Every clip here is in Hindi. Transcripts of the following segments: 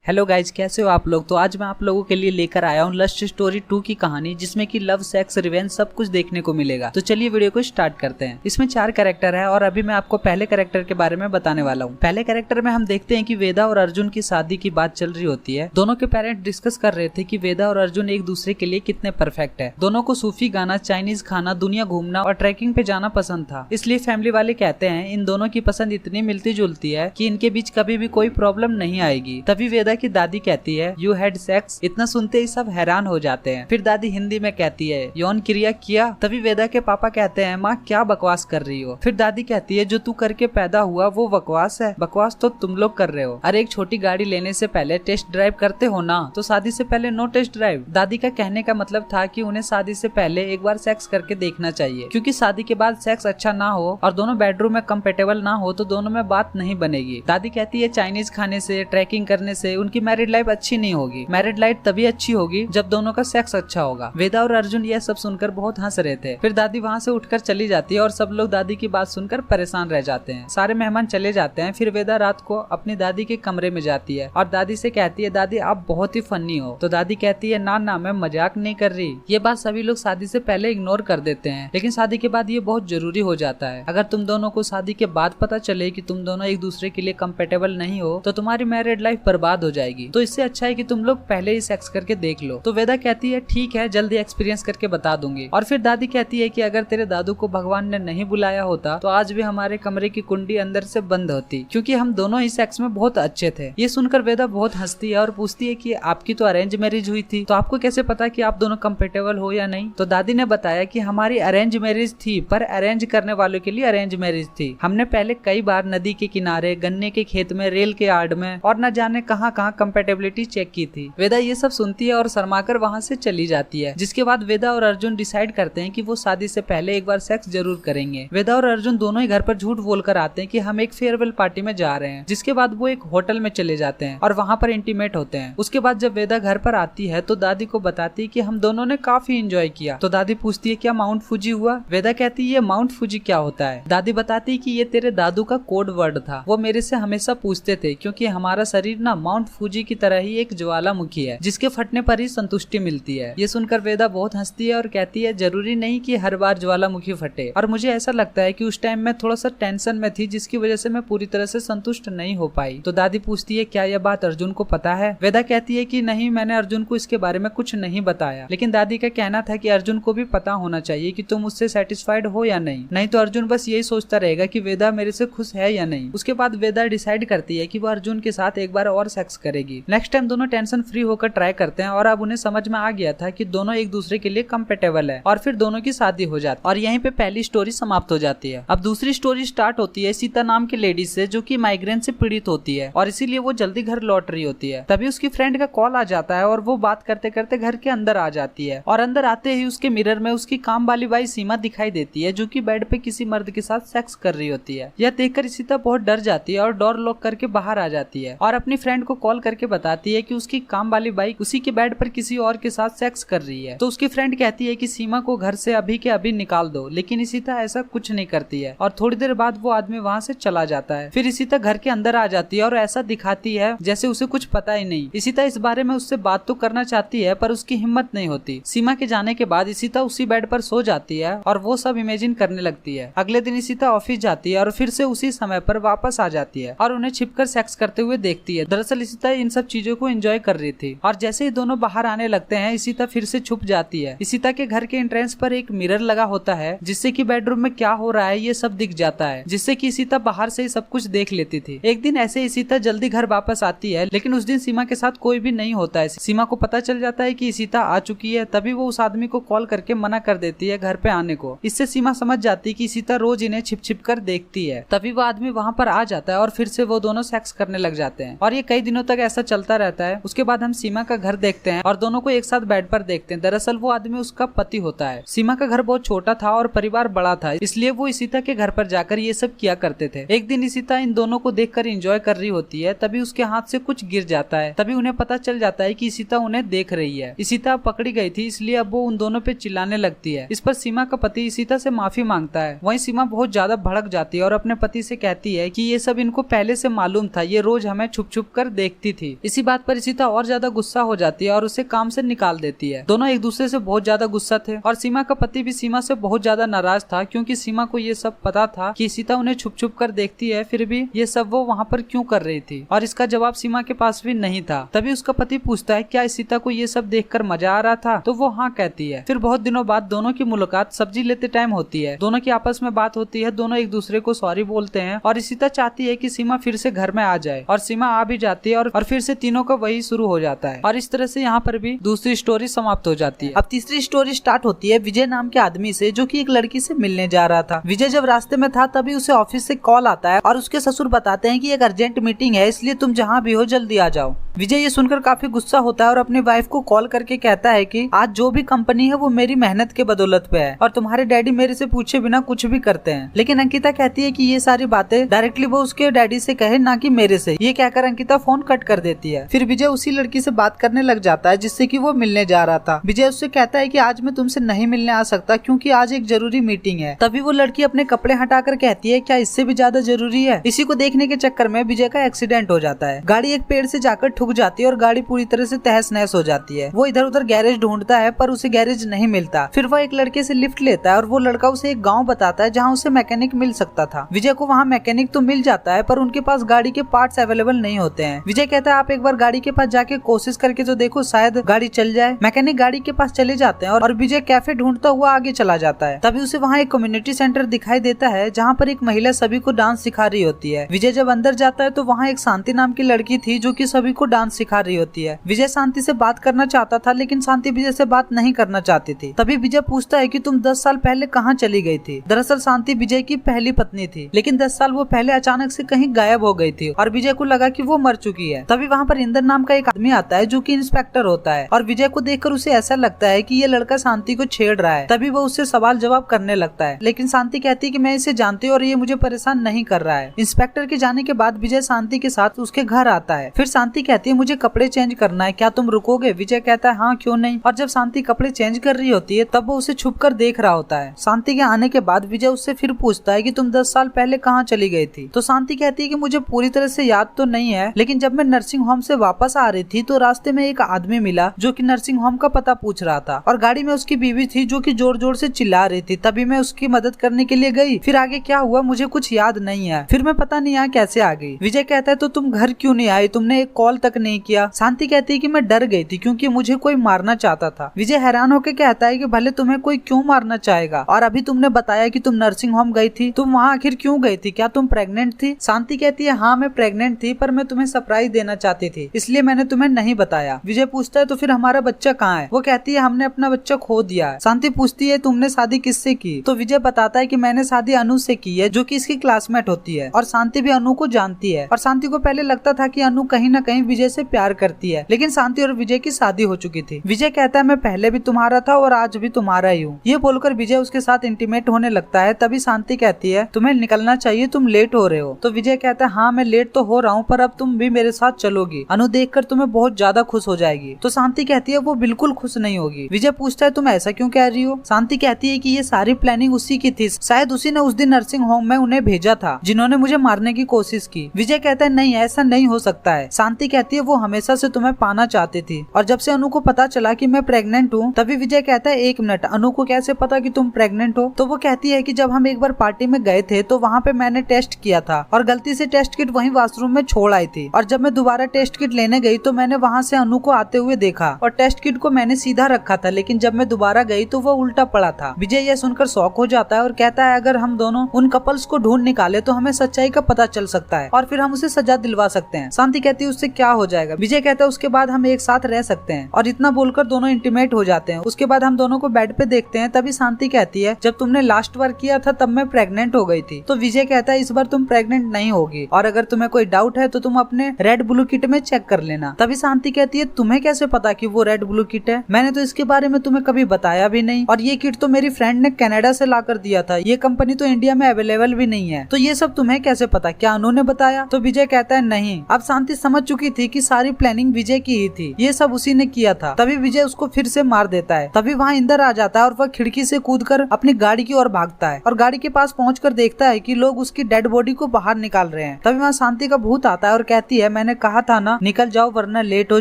हेलो गाइज, कैसे हो आप लोग। तो आज मैं आप लोगों के लिए लेकर आया हूँ लस्ट स्टोरी 2 की कहानी, जिसमें कि लव, सेक्स, रिवेंज सब कुछ देखने को मिलेगा। तो चलिए वीडियो को स्टार्ट करते हैं। इसमें 4 कैरेक्टर है और अभी मैं आपको पहले कैरेक्टर के बारे में बताने वाला हूँ। पहले कैरेक्टर में हम देखते हैं कि वेदा और अर्जुन की शादी की बात चल रही होती है। दोनों के पेरेंट्स डिस्कस कर रहे थे कि वेदा और अर्जुन एक दूसरे के लिए कितने परफेक्ट है। दोनों को सूफी गाना, चाइनीज खाना, दुनिया घूमना और ट्रैकिंग पे जाना पसंद था। इसलिए फैमिली वाले कहते हैं इन दोनों की पसंद इतनी मिलती जुलती है कि इनके बीच कभी भी कोई प्रॉब्लम नहीं आएगी। तभी वेदा की दादी कहती है यू हैड सेक्स। इतना सुनते ही सब हैरान हो जाते हैं। फिर दादी हिंदी में कहती है यौन क्रिया किया। तभी वेदा के पापा कहते हैं माँ क्या बकवास कर रही हो। फिर दादी कहती है जो तू करके पैदा हुआ वो बकवास है। बकवास तो तुम लोग कर रहे हो। अरे एक छोटी गाड़ी लेने से पहले टेस्ट ड्राइव करते हो ना, तो शादी से पहले नो टेस्ट ड्राइव। दादी का कहने का मतलब था कि उन्हें शादी से पहले एक बार सेक्स करके देखना चाहिए, क्योंकि शादी के बाद सेक्स अच्छा ना हो और दोनों बेडरूम में कंपेटेबल ना हो तो दोनों में बात नहीं बनेगी। दादी कहती है चाइनीज खाने से, ट्रैकिंग करने से उनकी मैरिड लाइफ अच्छी नहीं होगी। मैरिड लाइफ तभी अच्छी होगी जब दोनों का सेक्स अच्छा होगा। वेदा और अर्जुन यह सब सुनकर बहुत हंस रहे थे। फिर दादी वहाँ से उठकर चली जाती है और सब लोग दादी की बात सुनकर परेशान रह जाते हैं। सारे मेहमान चले जाते हैं। फिर वेदा रात को अपनी दादी के कमरे में जाती है और दादी से कहती है दादी आप बहुत ही फनी हो। तो दादी कहती है ना ना मैं मजाक नहीं कर रही। ये बात सभी लोग शादी से पहले इग्नोर कर देते हैं, लेकिन शादी के बाद ये बहुत जरूरी हो जाता है। अगर तुम दोनों को शादी के बाद पता चले कि तुम दोनों एक दूसरे के लिए कंपेटेबल नहीं हो तो तुम्हारी मैरिड लाइफ बर्बाद हो जाएगी। तो इससे अच्छा है कि तुम लोग पहले ही सेक्स करके देख लो। तो वेदा कहती है ठीक है जल्दी एक्सपीरियंस करके बता दूंगी। और फिर दादी कहती है कि अगर तेरे दादू को भगवान ने नहीं बुलाया होता तो आज भी हमारे कमरे की कुंडी अंदर से बंद होती, क्योंकि हम दोनों ही सेक्स में बहुत अच्छे थे। ये सुनकर वेदा बहुत हंसती है और पूछती है कि आपकी तो अरेंज मैरिज हुई थी, तो आपको कैसे पता कि आप दोनों कंपेटेबल हो या नहीं। तो दादी ने बताया कि हमारी अरेंज मैरिज थी, पर अरेंज करने वालों के लिए अरेंज मैरिज थी। हमने पहले कई बार नदी के किनारे, गन्ने के खेत में, रेल के आड़ में और न जाने कहां कहां कंपेटेबिलिटी चेक की थी। वेदा ये सब सुनती है और शर्माकर वहां से चली जाती है। जिसके बाद वेदा और अर्जुन डिसाइड करते हैं कि वो शादी से पहले एक बार सेक्स जरूर करेंगे। वेदा और अर्जुन दोनों ही घर पर झूठ बोलकर आते हैं कि हम एक फेयरवेल पार्टी में जा रहे हैं। जिसके बाद वो एक होटल में चले जाते हैं और वहां पर इंटीमेट होते हैं। उसके बाद जब वेदा घर पर आती है तो दादी को बताती है कि हम दोनों ने काफी एंजॉय किया। तो दादी पूछती है क्या माउंट फूजी हुआ। वेदा कहती है ये माउंट फूजी क्या होता है। दादी बताती है कि ये तेरे दादू का कोड वर्ड था। वो मेरे से हमेशा पूछते थे, क्योंकि हमारा शरीर ना माउंट फूजी की तरह ही एक ज्वालामुखी है जिसके फटने पर ही संतुष्टि मिलती है। ये सुनकर वेदा बहुत हंसती है और कहती है जरूरी नहीं कि हर बार ज्वालामुखी फटे, और मुझे ऐसा लगता है कि उस टाइम मैं थोड़ा सा टेंशन में थी जिसकी वजह से मैं पूरी तरह से संतुष्ट नहीं हो पाई। तो दादी पूछती है क्या यह बात अर्जुन को पता है। वेदा कहती है कि नहीं, मैंने अर्जुन को इसके बारे में कुछ नहीं बताया, लेकिन दादी का कहना था कि अर्जुन को भी पता होना चाहिए कि तुम उससे सेटिस्फाइड हो या नहीं तो अर्जुन बस यही सोचता रहेगा कि वेदा मेरे से खुश है या नहीं। उसके बाद वेदा डिसाइड करती है कि वो अर्जुन के साथ एक बार और सेक्स करेगी। नेक्स्ट टाइम दोनों टेंशन फ्री होकर ट्राई करते हैं और अब उन्हें समझ में आ गया था कि दोनों एक दूसरे के लिए कंपेटेबल है, और फिर दोनों की शादी हो जाती है। और यहीं पे पहली स्टोरी समाप्त हो जाती है। अब दूसरी स्टोरी स्टार्ट होती है सीता नाम की लेडी से, जो कि माइग्रेन से पीड़ित होती है और इसीलिए वो जल्दी घर लौट रही होती है। तभी उसकी फ्रेंड का कॉल आ जाता है और वो बात करते करते घर के अंदर आ जाती है। और अंदर आते ही उसके मिरर में उसकी काम वाली बाई सीमा दिखाई देती है, जो कि बेड पे किसी मर्द के साथ सेक्स कर रही होती है। यह देखकर सीता बहुत डर जाती है और डोर लॉक करके बाहर आ जाती है और अपनी फ्रेंड को कॉल करके बताती है कि उसकी काम वाली बाई उसी के बेड पर किसी और के साथ सेक्स कर रही है। तो उसकी फ्रेंड कहती है कि सीमा को घर से अभी के अभी निकाल दो, लेकिन इशिता ऐसा कुछ नहीं करती है और थोड़ी देर बाद वो आदमी वहाँ से चला जाता है। फिर इशिता घर के अंदर आ जाती है और ऐसा दिखाती है जैसे उसे कुछ पता ही नहीं। इशिता इस बारे में उससे बात तो करना चाहती है पर उसकी हिम्मत नहीं होती। सीमा के जाने के बाद इशिता उसी बेड पर सो जाती है और वो सब इमेजिन करने लगती है। अगले दिन इशिता ऑफिस जाती है और फिर से उसी समय पर वापस आ जाती है और उन्हें छिपकर सेक्स करते हुए देखती है। दरअसल इशिता इन सब चीजों को एंजॉय कर रही थी और जैसे ही दोनों बाहर आने लगते हैं इशिता फिर से छुप जाती है। इशिता के घर के एंट्रेंस पर एक मिरर लगा होता है जिससे कि बेडरूम में क्या हो रहा है ये सब दिख जाता है, जिससे कि इशिता बाहर से ही सब कुछ देख लेती थी। एक दिन ऐसे इशिता जल्दी घर वापस आती है, लेकिन उस दिन सीमा के साथ कोई भी नहीं होता है। सीमा को पता चल जाता है कि इशिता आ चुकी है। तभी वो उस आदमी को कॉल करके मना कर देती है घर पे आने को। इससे सीमा समझ जाती है कि इशिता रोज इन्हें छिप छिप कर देखती है। तभी वो आदमी वहाँ पर आ जाता है और फिर से वो दोनों सेक्स करने लग जाते हैं और ये कई दिनों तक ऐसा चलता रहता है। उसके बाद हम सीमा का घर देखते हैं और दोनों को एक साथ बेड पर देखते हैं। दरअसल वो आदमी उसका पति होता है। सीमा का घर बहुत छोटा था और परिवार बड़ा था, इसलिए वो इशिता के घर पर जाकर ये सब किया करते थे। एक दिन इशिता इन दोनों को देखकर एंजॉय कर रही होती है, तभी उसके हाथ से कुछ गिर जाता है। तभी उन्हें पता चल जाता है कि इशिता उन्हें देख रही है। इशिता पकड़ी गई थी, इसलिए अब वो उन दोनों पे चिल्लाने लगती है। इस पर सीमा का पति इशिता से माफी मांगता है। वहीं सीमा बहुत ज्यादा भड़क जाती है और अपने पति से कहती है कि ये सब इनको पहले से मालूम था, ये रोज हमें छुप छुप कर देखती देखती थी। इसी बात पर इशिता और ज्यादा गुस्सा हो जाती है और उसे काम से निकाल देती है। दोनों एक दूसरे से बहुत ज्यादा गुस्सा थे और सीमा का पति भी सीमा से बहुत ज्यादा नाराज था, क्योंकि सीमा को ये सब पता था कि इशिता उन्हें छुप छुप कर देखती है, फिर भी ये सब वो वहाँ पर क्यों कर रही थी। और इसका जवाब सीमा के पास भी नहीं था। तभी उसका पति पूछता है क्या इशिता को ये सब देखकर मजा आ रहा था, तो वो हाँ कहती है। फिर बहुत दिनों बाद दोनों की मुलाकात सब्जी लेते टाइम होती है। दोनों की आपस में बात होती है, दोनों एक दूसरे को सॉरी बोलते हैं और इशिता चाहती है कि सीमा फिर से घर में आ जाए और सीमा आ भी जाती है और फिर से तीनों का वही शुरू हो जाता है। और इस तरह से यहाँ पर भी दूसरी स्टोरी समाप्त हो जाती है। अब तीसरी स्टोरी स्टार्ट होती है विजय नाम के आदमी से, जो कि एक लड़की से मिलने जा रहा था। विजय जब रास्ते में था तभी उसे ऑफिस से कॉल आता है और उसके ससुर बताते हैं कि एक अर्जेंट मीटिंग है, इसलिए तुम जहाँ भी हो जल्दी आ जाओ। विजय ये सुनकर काफी गुस्सा होता है और अपनी वाइफ को कॉल करके कहता है कि आज जो भी कंपनी है वो मेरी मेहनत के बदौलत पे है और तुम्हारे डैडी मेरे से पूछे बिना कुछ भी करते हैं। लेकिन अंकिता कहती है कि ये सारी बातें डायरेक्टली वो उसके डैडी से कहे, ना कि मेरे से। ये कहकर अंकिता फोन कट कर देती है। फिर विजय उसी लड़की से बात करने लग जाता है जिससे कि वो मिलने जा रहा था। विजय उससे कहता है कि आज मैं तुमसे नहीं मिलने आ सकता क्योंकि आज एक जरूरी मीटिंग है। तभी वो लड़की अपने कपड़े हटाकर कहती है क्या इससे भी ज्यादा जरूरी है। इसी को देखने के चक्कर में विजय का एक्सीडेंट हो जाता है। गाड़ी एक पेड़ से जाकर ठुक जाती है और गाड़ी पूरी तरह से तहस नहस हो जाती है। वो इधर उधर गैरेज ढूंढता है पर उसे गैरेज नहीं मिलता। फिर वह एक लड़के से लिफ्ट लेता है और वो लड़का उसे एक गांव बताता है जहां उसे मैकेनिक मिल सकता था। विजय को वहां मैकेनिक तो मिल जाता है पर उनके पास गाड़ी के पार्ट्स अवेलेबल नहीं होते हैं। विजय कहता है आप एक बार गाड़ी के पास जाके कोशिश करके तो देखो, शायद गाड़ी चल जाए। मैकेनिक गाड़ी के पास चले जाते हैं और विजय कैफे ढूंढता हुआ आगे चला जाता है। तभी उसे वहाँ एक कम्युनिटी सेंटर दिखाई देता है जहाँ पर एक महिला सभी को डांस सिखा रही होती है। विजय जब अंदर जाता है तो वहाँ एक शांति नाम की लड़की थी जो कि सभी को डांस सिखा रही होती है। विजय शांति से बात करना चाहता था लेकिन शांति विजय से बात नहीं करना चाहती थी। तभी विजय पूछता है कि तुम 10 साल पहले कहाँ चली गई थी। दरअसल शांति विजय की पहली पत्नी थी, लेकिन 10 साल वो पहले अचानक से कहीं गायब हो गई थी और विजय को लगा कि वो मर चुकी है। तभी वहाँ पर इंदर नाम का एक आदमी आता है जो कि इंस्पेक्टर होता है और विजय को देखकर उसे ऐसा लगता है कि ये लड़का शांति को छेड़ रहा है। तभी वो उससे सवाल जवाब करने लगता है, लेकिन शांति कहती है कि मैं इसे जानती हूँ और ये मुझे परेशान नहीं कर रहा है। इंस्पेक्टर के जाने के बाद विजय शांति के साथ उसके घर आता है। फिर शांति कहती है मुझे कपड़े चेंज करना है, क्या तुम रुकोगे। विजय कहता है हाँ क्यों नहीं। और जब शांति कपड़े चेंज कर रही होती है तब वो उसे छुप कर देख रहा होता है। शांति के आने के बाद विजय उससे फिर पूछता है कि तुम 10 साल पहले कहाँ चली गई थी। तो शांति कहती है कि मुझे पूरी तरह से याद तो नहीं है, लेकिन जब मैं नर्सिंग होम से वापस आ रही थी तो रास्ते में एक आदमी मिला जो कि नर्सिंग होम का पता पूछ रहा था और गाड़ी में उसकी बीवी थी जो कि जोर जोर से चिल्ला रही थी। तभी मैं उसकी मदद करने के लिए गई। फिर आगे क्या हुआ मुझे कुछ याद नहीं है। फिर मैं पता नहीं यहाँ कैसे आ गई। विजय कहता है तो तुम घर क्यों नहीं आई, तुमने एक कॉल तक नहीं किया। शांति कहती है कि मैं डर गई थी क्योंकि मुझे कोई मारना चाहता था। विजय हैरान होकर कहता है कि भले तुम्हें कोई क्यों मारना चाहेगा, और अभी तुमने बताया कि तुम नर्सिंग होम गई थी, तुम वहाँ आखिर क्यों गई थी, क्या तुम प्रेग्नेंट थी। शांति कहती है हाँ मैं प्रेग्नेंट थी पर मैं तुम्हें सरप्राइज देना चाहती थी इसलिए मैंने तुम्हें नहीं बताया। विजय पूछता है तो फिर हमारा बच्चा कहाँ है। वो कहती है हमने अपना बच्चा खो दिया है। शांति पूछती है तुमने शादी किससे की। तो विजय बताता है कि मैंने शादी अनु से की है जो कि इसकी क्लासमेट होती है और शांति भी अनु को जानती है। और शांति को पहले लगता था कि अनु कहीं न कहीं विजय से प्यार करती है, लेकिन शांति और विजय की शादी हो चुकी थी। विजय कहता है मैं पहले भी तुम्हारा था और आज भी तुम्हारा ही हूँ। ये बोलकर विजय उसके साथ इंटीमेट होने लगता है। तभी शांति कहती है तुम्हें निकलना चाहिए, तुम लेट हो रहे हो। तो विजय कहता है हाँ मैं लेट तो हो रहा हूँ पर अब तुम भी मेरे साथ चलोगी, अनु देखकर तुम्हें बहुत ज्यादा खुश हो जाएगी। तो शांति कहती है वो बिल्कुल खुश नहीं होगी। विजय पूछता है तुम ऐसा क्यों कह रही हो। शांति कहती है कि ये सारी प्लानिंग उसी की थी, शायद उसी ने उस दिन नर्सिंग होम में उन्हें भेजा था जिन्होंने मुझे मारने की कोशिश की। विजय कहता है नहीं ऐसा नहीं हो सकता है। शांति कहती है वो हमेशा से तुम्हें पाना चाहती थी और जब से अनु को पता चला कि मैं प्रेग्नेंट हूँ। तभी विजय कहता है एक मिनट, अनु को कैसे पता कि तुम प्रेग्नेंट हो। तो वो कहती है कि जब हम एक बार पार्टी में गए थे तो वहाँ पे मैंने टेस्ट किया था और गलती से टेस्ट किट वहीं वॉशरूम में छोड़ आई थी और जब मैं दोबारा टेस्ट किट लेने गई तो मैंने वहाँ से अनु को आते हुए देखा और टेस्ट किट को मैंने सीधा रखा था, लेकिन जब मैं दोबारा गई तो वो उल्टा पड़ा था। विजय यह सुनकर शॉक हो जाता है और कहता है अगर हम दोनों उन कपल्स को ढूंढ निकाले तो हमें सच्चाई का पता चल सकता है और फिर हम उसे सजा दिलवा सकते हैं। शांति कहती है उससे क्या हो जाएगा। विजय कहता है उसके बाद हम एक साथ रह सकते हैं और इतना बोलकर दोनों इंटीमेट हो जाते हैं। उसके बाद हम दोनों को बेड पे देखते हैं। तभी शांति कहती है जब तुमने लास्ट बार किया था तब मैं प्रेग्नेंट हो गई थी। तो विजय कहता है इस बार तुम प्रेग्नेंट नहीं होगी और अगर तुम्हें कोई डाउट है तो तुम अपने रेड ब्लू किट में चेक कर लेना। तभी शांति कहती है तुम्हें कैसे पता कि वो रेड ब्लू किट है, मैंने तो इसके बारे में तुम्हें कभी बताया भी नहीं और ये किट तो मेरी फ्रेंड ने कनाडा से लाकर दिया था, ये कंपनी तो इंडिया में अवेलेबल भी नहीं है, तो ये सब तुम्हें कैसे पता, क्या अनु ने बताया। तो विजय कहता है नहीं। अब शांति समझ चुकी थी कि सारी प्लानिंग विजय की ही थी, ये सब उसी ने किया था। तभी विजय उसको फिर से मार देता है। तभी वहाँ इंदर आ जाता है और वह खिड़की से कूदकर अपनी गाड़ी की ओर भागता है और गाड़ी के पास पहुंचकर देखता है कि लोग उसकी डेड बॉडी को बाहर निकाल रहे हैं। तभी वहाँ शांति का भूत आता है और कहती है मैंने मैंने कहा था ना, निकल जाओ वरना लेट हो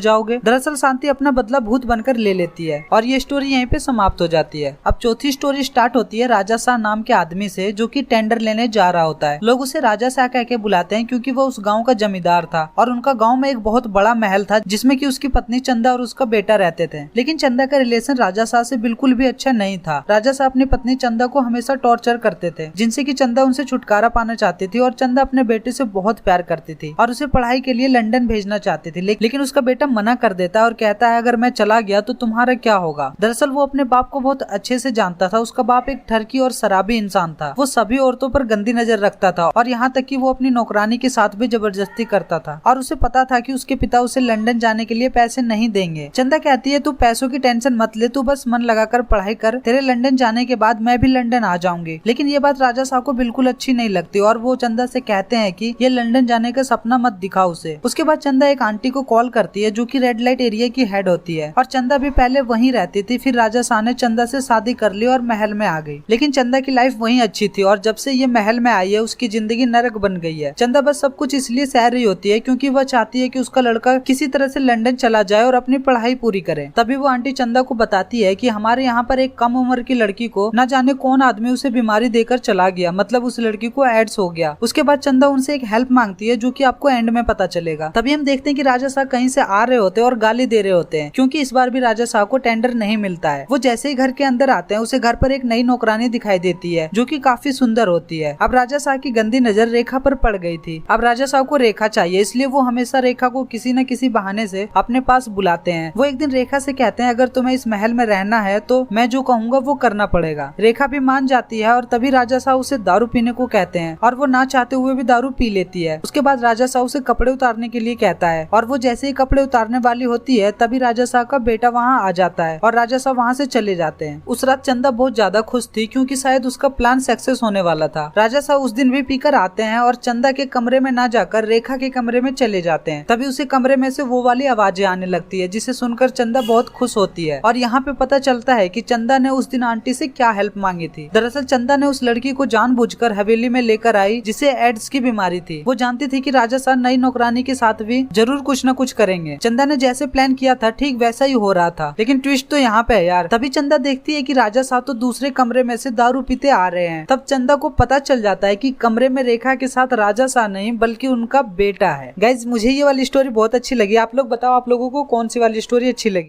जाओगे। दरअसल शांति अपना बदला भूत बनकर ले लेती है और ये स्टोरी यहीं पे समाप्त हो जाती है। अब चौथी स्टोरी स्टार्ट होती है राजा शाह नाम के आदमी से, जो कि टेंडर लेने जा रहा होता है। लोग उसे राजा शाह कह के बुलाते हैं क्योंकि वो उस गाँव का जमींदार था और उनका गाँव में एक बहुत बड़ा महल था जिसमें कि उसकी पत्नी चंदा और उसका बेटा रहते थे। लेकिन चंदा का रिलेशन राजा शाह से बिल्कुल भी अच्छा नहीं था। राजा शाह अपनी पत्नी चंदा को हमेशा टॉर्चर करते थे, जिनसे कि चंदा उनसे छुटकारा पाना चाहती थी और चंदा अपने बेटे से बहुत प्यार करती थी और उसे पढ़ाई के लिए लंदन भेजना चाहती थी। लेकिन उसका बेटा मना कर देता है और कहता है अगर मैं चला गया तो तुम्हारा क्या होगा। दरअसल वो अपने बाप को बहुत अच्छे से जानता था। उसका बाप एक ठरकी और शराबी इंसान था। वो सभी औरतों पर गंदी नजर रखता था और यहाँ तक कि वो अपनी नौकरानी के साथ भी जबरदस्ती करता था और उसे पता था कि उसके पिता उसे लंदन जाने के लिए पैसे नहीं देंगे। चंदा कहती है तू पैसों की टेंशन मत ले, तू बस मन लगाकर पढ़ाई कर, तेरे लंदन जाने के बाद मैं भी लंदन आ जाऊंगी। लेकिन ये बात राजा साहब को बिल्कुल अच्छी नहीं लगती और वो चंदा से कहते हैं कि ये लंदन जाने का सपना मत दिखाओ उसे। उसके बाद चंदा एक आंटी को कॉल करती है जो कि रेड लाइट एरिया की हेड होती है और चंदा भी पहले वहीं रहती थी। फिर राजा शाह ने चंदा से शादी कर ली और महल में आ गई। लेकिन चंदा की लाइफ वहीं अच्छी थी और जब से ये महल में आई है उसकी जिंदगी नरक बन गई है। चंदा बस सब कुछ इसलिए सह रही होती है क्योंकि वह चाहती है कि उसका लड़का किसी तरह से लंदन चला जाए और अपनी पढ़ाई पूरी करे। तभी वो आंटी चंदा को बताती है कि हमारे यहाँ पर एक कम उम्र की लड़की को न जाने कौन आदमी उसे बीमारी देकर चला गया, मतलब उस लड़की को एड्स हो गया। उसके बाद चंदा उनसे एक हेल्प मांगती है जो कि आपको एंड में पता चलेगा। तभी हम देखते हैं कि राजा साहब कहीं से आ रहे होते हैं और गाली दे रहे होते हैं क्योंकि इस बार भी राजा साहब को टेंडर नहीं मिलता है। वो जैसे ही घर के अंदर आते हैं उसे घर पर एक नई नौकरानी दिखाई देती है जो कि काफी सुंदर होती है। अब राजा साहब की गंदी नजर रेखा पर पड़ गई थी। अब राजा साहब को रेखा चाहिए, इसलिए वो हमेशा रेखा को किसी न किसी बहाने से अपने पास बुलाते हैं। वो एक दिन रेखा से कहते हैं अगर तुम्हें इस महल में रहना है तो मैं जो कहूँगा वो करना पड़ेगा। रेखा भी मान जाती है और तभी राजा साहब उसे दारू पीने को कहते हैं और वो ना चाहते हुए भी दारू पी लेती है। उसके बाद राजा साहब उसे कपड़े उतारने के लिए कहता है और वो जैसे ही कपड़े उतारने वाली होती है तभी राजा साहब का बेटा वहाँ आ जाता है और राजा साहब वहाँ से चले जाते हैं। उस रात चंदा बहुत ज्यादा खुश थी क्योंकि शायद उसका प्लान सक्सेस होने वाला था। राजा साहब उस दिन भी पीकर आते हैं और चंदा के कमरे में ना जाकर रेखा के कमरे में चले जाते हैं। तभी उसे कमरे में से वो वाली आवाजें आने लगती है जिसे सुनकर चंदा बहुत खुश होती है और यहाँ पे पता चलता है कि चंदा ने उस दिन आंटी से क्या हेल्प मांगी थी। दरअसल चंदा ने उस लड़की को जानबूझकर हवेली में लेकर आई जिसे एड्स की बीमारी थी। वो जानती थी कि राजा साहब नई नौकरानी के साथ भी जरूर कुछ न कुछ करेंगे। चंदा ने जैसे प्लान किया था ठीक वैसा ही हो रहा था, लेकिन ट्विस्ट तो यहाँ पे है यार। तभी चंदा देखती है कि राजा साहब तो दूसरे कमरे में से दारू पीते आ रहे हैं। तब चंदा को पता चल जाता है कि कमरे में रेखा के साथ राजा साहब नहीं बल्कि उनका बेटा है। गाइज मुझे ये वाली स्टोरी बहुत अच्छी लगी। आप लोग बताओ आप लोगों को कौन सी वाली स्टोरी अच्छी लगी।